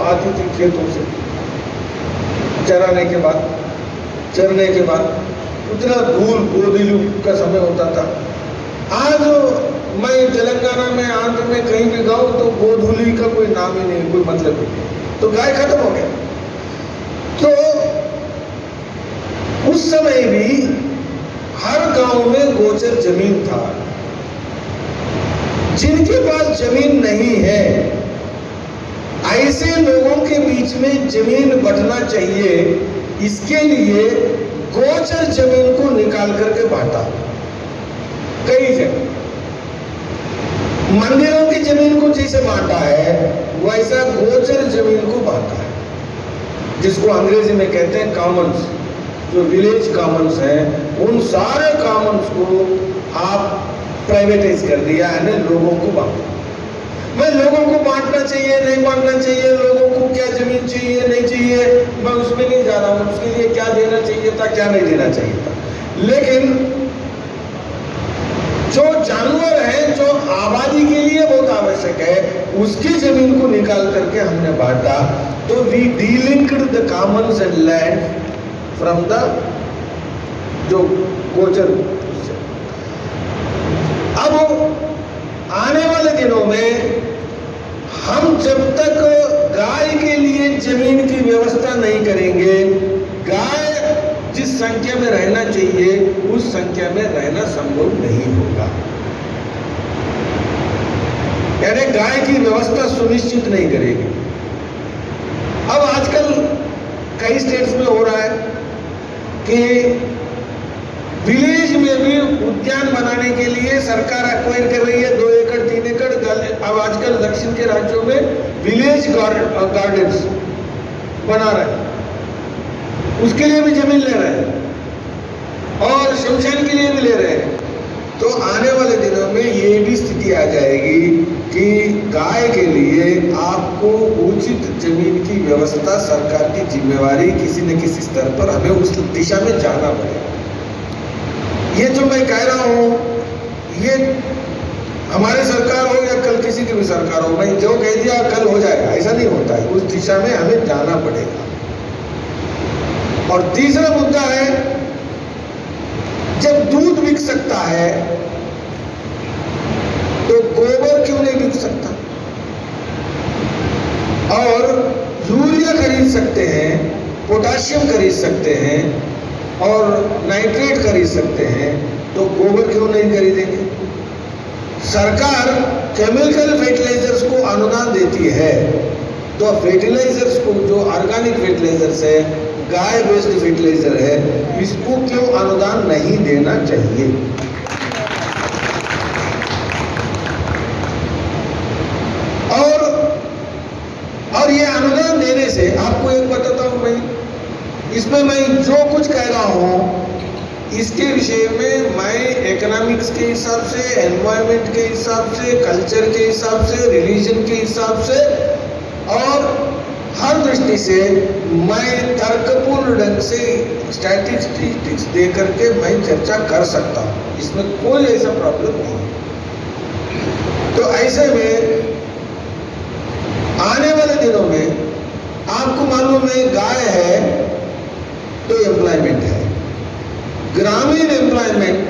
आती थी खेतों से चरने के बाद उतना धूल गोधूली का समय होता था। आज मैं तेलंगाना में, आंध्र में कहीं भी गाऊं तो गोधूली का कोई नाम ही नहीं, कोई मतलब ही नहीं, तो गाय खत्म हो गया। तो उस समय भी हर गांव में गोचर जमीन था। जिनके पास जमीन नहीं है, ऐसे लोगों के बीच में जमीन बंटना चाहिए, इसके लिए गोचर जमीन को निकाल करके बांटा। कई जगह मंदिरों की जमीन को जैसे बांटा है, वैसा गोचर जमीन को बांटा है, जिसको अंग्रेजी में कहते हैं कॉमन्स। जो विलेज कॉमन्स है, उन सारे कॉमन्स को आप प्राइवेटाइज कर दिया, यानी लोगों को बांटा। मैं लोगों को बांटना चाहिए नहीं बांटना चाहिए, लोगों को क्या जमीन चाहिए नहीं चाहिए, मैं उसमें नहीं जा रहा हूं, उसके लिए क्या देना चाहिए था क्या नहीं देना चाहिए था। लेकिन जो जानवर है, जो आबादी के लिए बहुत आवश्यक है, उसकी जमीन को निकाल करके हमने बांटा। तो we delinked the commons and land from the जो गोचर। अब आने वाले दिनों में हम जब तक गाय के लिए जमीन की व्यवस्था नहीं करेंगे, गाय जिस संख्या में रहना चाहिए उस संख्या में रहना संभव नहीं होगा। यानी गाय की व्यवस्था सुनिश्चित नहीं करेगी। अब आजकल कई स्टेट्स में हो रहा है कि विलेज में भी उद्यान बनाने के लिए सरकार एक्वायर कर रही है 2 एकड़ 3 एकड़। अब आजकल दक्षिण के राज्यों में विलेज गार्डन्स बना रहे हैं, उसके लिए भी जमीन ले रहे हैं और शमशान के लिए भी ले रहे हैं। तो आने वाले दिनों में ये भी स्थिति आ जाएगी कि गाय के लिए आपको उचित जमीन की व्यवस्था, सरकार की जिम्मेवारी किसी न किसी स्तर पर हमें उस दिशा में जाना पड़ेगा। ये जो मैं कह रहा हूं, ये हमारी सरकार हो या कल किसी की भी सरकार हो, मैं जो कह दिया कल हो जाएगा, ऐसा नहीं होता है। उस दिशा में हमें जाना पड़ेगा। और तीसरा मुद्दा है, जब दूध बिक सकता है तो गोबर क्यों नहीं बिक सकता? और यूरिया खरीद सकते हैं, पोटाशियम खरीद सकते हैं और नाइट्रेट खरीद सकते हैं, तो गोबर क्यों नहीं खरीदेंगे? सरकार केमिकल फर्टिलाइजर्स को अनुदान देती है, तो फर्टिलाइजर्स को, जो ऑर्गेनिक फर्टिलाइजर्स है, गाय बेस्ड फर्टिलाइजर है, इसको क्यों अनुदान नहीं देना चाहिए? और ये अनुदान देने से आपको एक बताता हूं मैं, इसमें मैं जो कुछ कह रहा हूं इसके विषय में मैं इकोनॉमिक्स के हिसाब से, एनवायरनमेंट के हिसाब से, कल्चर के हिसाब से, रिलीजन के हिसाब से और हर दृष्टि से मैं तर्कपूर्ण ढंग से स्टैटिस्टिक्स दे करके मैं चर्चा कर सकता हूं, इसमें कोई ऐसा प्रॉब्लम नहीं। तो ऐसे में आने वाले दिनों में आपको मालूम है, गाय है तो एम्प्लॉयमेंट है, ग्रामीण एम्प्लॉयमेंट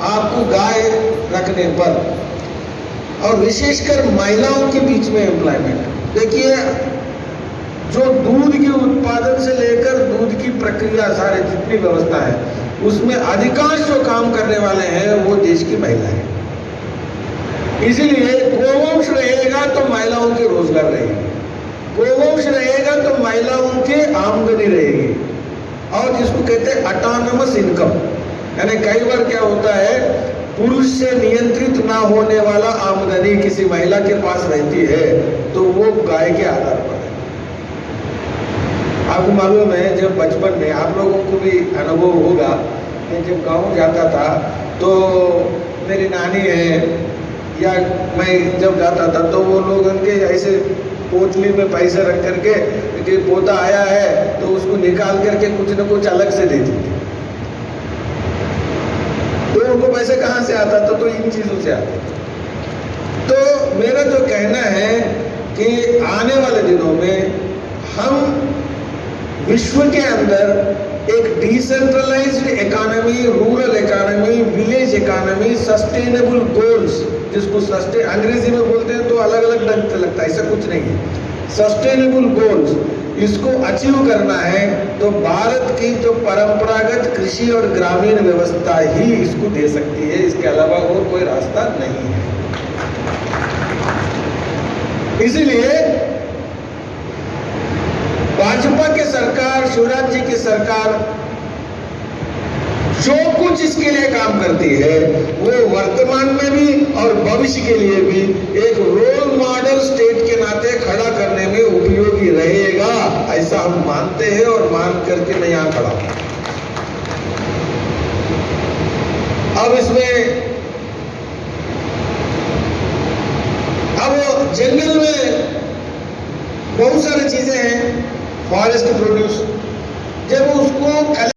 आपको गाय रखने पर, और विशेषकर महिलाओं के बीच में एम्प्लॉयमेंट। देखिए, जो दूध के उत्पादन से लेकर दूध की प्रक्रिया, सारे जितनी व्यवस्था है, उसमें अधिकांश जो काम करने वाले हैं वो देश की महिलाएं। इसीलिए गोवंश रहेगा तो महिलाओं के रोजगार रहेगी, गोवंश रहेगा तो महिलाओं के आमदनी रहेगी, और जिसको कहते हैं ऑटोनमस इनकम। यानी कई बार क्या होता है, पुरुष से नियंत्रित ना होने वाला आमदनी किसी महिला के पास रहती है, तो वो गाय के आधार पर है। आपको मालूम है, जब बचपन में आप लोगों को भी अनुभव होगा, मैं जब गाँव जाता था तो मेरी नानी है या मैं जब जाता था तो वो लोग उनके ऐसे पोटली में पैसे रख करके कि पोता आया है तो उसको निकाल करके कुछ न कुछ अलग से देती थी। तो उनको पैसे कहाँ से आता था? तो इन चीज़ों से आता था। तो मेरा जो कहना है कि आने वाले दिनों में हम विश्व के अंदर एक decentralised economy, rural economy, village economy, sustainable goals, जिसको अंग्रेजी में बोलते हैं तो अलग अलग ढंग से लगता है, ऐसा कुछ नहीं है। सस्टेनेबल गोल्स, इसको अचीव करना है तो भारत की जो परंपरागत कृषि और ग्रामीण व्यवस्था ही इसको दे सकती है, इसके अलावा और कोई रास्ता नहीं है। इसीलिए भाजपा की सरकार, शिवराज जी की सरकार जो कुछ इसके लिए काम करती है वो वर्तमान में भी और भविष्य के लिए भी एक रोल मॉडल स्टेट के नाते खड़ा करने में उपयोगी रहेगा, ऐसा हम मानते हैं और मान करके मैं यहां खड़ा हूं। अब इसमें अब जंगल में बहुत सारी चीजें हैं, फॉरेस्ट प्रोड्यूस, जब उसको